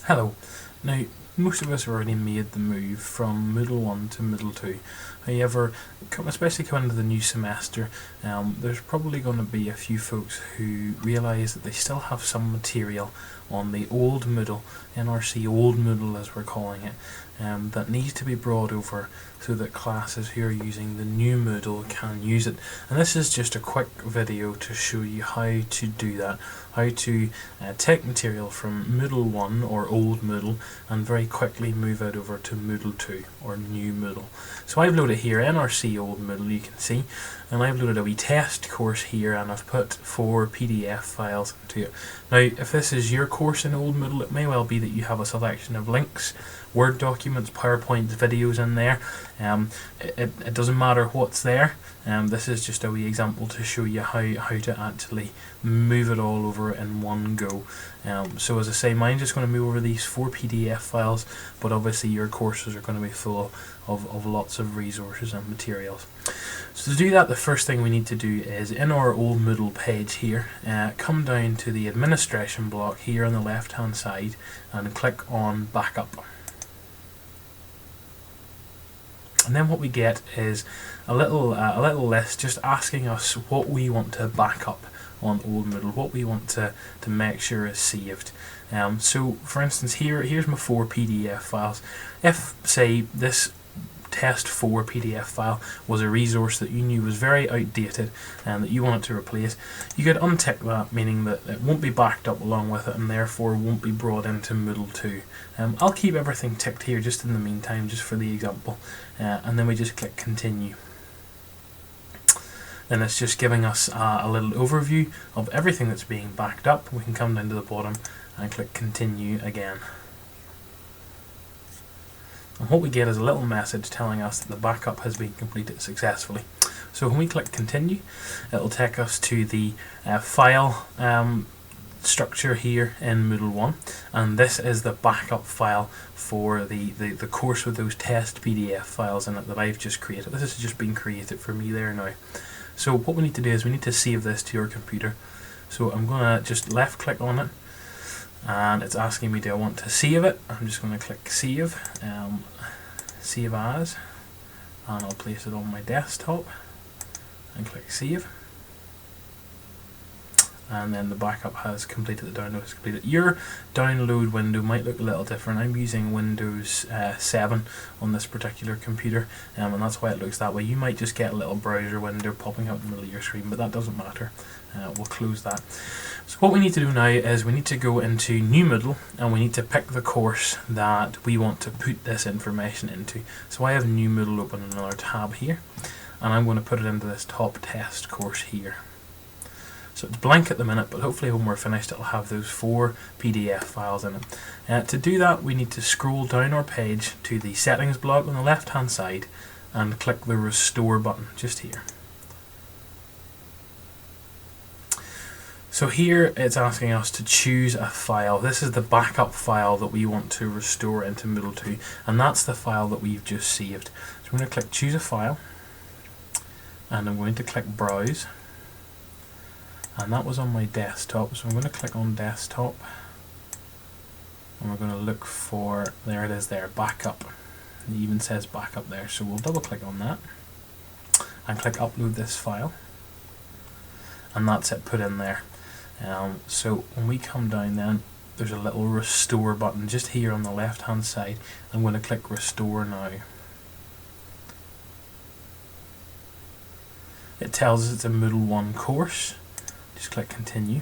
Hello. Now, most of us have already made the move from Moodle 1 to Moodle 2. However, especially coming into the new semester, there's probably going to be a few folks who realise that they still have some material on the old Moodle, NRC Old Moodle as we're calling it, that needs to be brought over so that classes who are using the new Moodle can use it. And this is just a quick video to show you how to do that, how to take material from Moodle 1 or Old Moodle and very quickly move it over to Moodle 2 or New Moodle. So I've loaded here NRC Old Moodle, you can see, and I've loaded a wee test course here, and I've put 4 PDF files into it. Now, if this is your course in Old Moodle, it may well be that you have a selection of links, Word documents, PowerPoint, videos in there. It doesn't matter what's there. This is just a wee example to show you how to actually move it all over in one go. So as I say, mine's just going to move over these 4 PDF files, but obviously your courses are going to be full of lots of resources and materials. So to do that, the first thing we need to do is, in our Old Moodle page here, come down to the administration block here on the left hand side and click on Backup. And then what we get is a little list just asking us what we want to back up on Old Moodle, what we want to make sure is saved. So for instance, here's my 4 PDF files. If, say, this test 4 PDF file was a resource that you knew was very outdated and that you wanted to replace, you could untick that, meaning that it won't be backed up along with it and therefore won't be brought into Moodle 2. I'll keep everything ticked here just in the meantime, just for the example, and then we just click continue. Then it's just giving us a little overview of everything that's being backed up. We can come down to the bottom and click continue again. And what we get is a little message telling us that the backup has been completed successfully. So when we click continue, it'll take us to the file structure here in Moodle 1, and this is the backup file for the course with those test PDF files in it that I've just created. This has just been created for me there now. So what we need to do is we need to save this to your computer. So I'm going to just left click on it, and it's asking me, do I want to save it? I'm just going to click save, save as, and I'll place it on my desktop and click save. And then the backup has completed, the download is completed. Your download window might look a little different. I'm using Windows 7 on this particular computer, and that's why it looks that way. You might just get a little browser window popping up in the middle of your screen, but that doesn't matter. We'll close that. So what we need to do now is we need to go into New Moodle, and we need to pick the course that we want to put this information into. So I have New Moodle open in another tab here, and I'm going to put it into this top test course here. So it's blank at the minute, but hopefully when we're finished it'll have those 4 PDF files in it. To do that, we need to scroll down our page to the settings block on the left hand side and click the restore button just here. So here it's asking us to choose a file. This is the backup file that we want to restore into Moodle 2, and that's the file that we've just saved. So I'm going to click choose a file, and I'm going to click browse. And that was on my desktop, so I'm going to click on desktop, and we're going to look for, there it is there, backup. It even says backup there, so we'll double click on that and click upload this file, and that's it put in there. So when we come down then, there's a little restore button just here on the left hand side. I'm going to click restore now. It tells us it's a Moodle 1 course. Just click continue,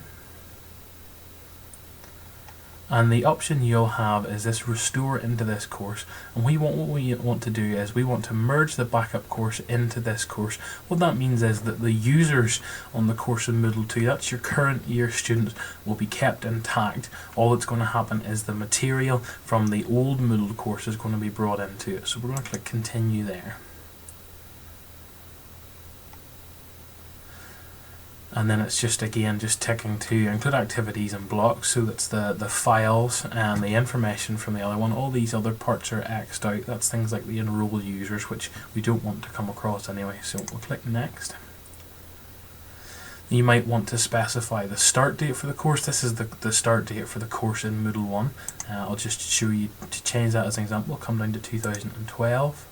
and the option you'll have is this restore into this course, and what we want to do is we want to merge the backup course into this course. What that means is that the users on the course of Moodle 2, that's your current year students, will be kept intact. All that's going to happen is the material from the old Moodle course is going to be brought into it. So we're going to click continue there. And then it's just again just ticking to include activities and blocks, so that's the files and the information from the other one. All these other parts are X'd out. That's things like the enroll users, which we don't want to come across anyway. So we'll click next. You might want to specify the start date for the course. This is the start date for the course in Moodle 1. I'll just show you to change that as an example. Come down to 2012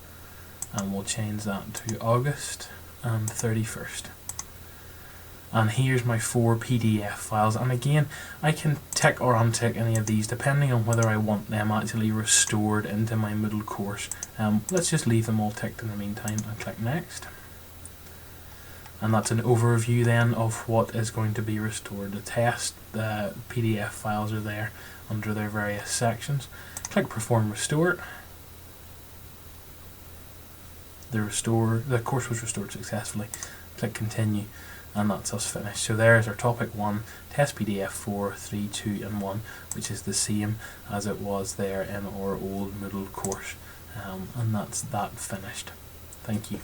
and we'll change that to August and 31st. And here's my 4 PDF files, and again I can tick or untick any of these depending on whether I want them actually restored into my Moodle course. Let's just leave them all ticked in the meantime and click next. And that's an overview then of what is going to be restored. The test PDF files are there under their various sections. Click Perform Restore. The course was restored successfully. Click Continue, and that's us finished. So there's our topic 1, test PDF 4, 3, 2 and 1, which is the same as it was there in our old Moodle course. And that's that finished. Thank you.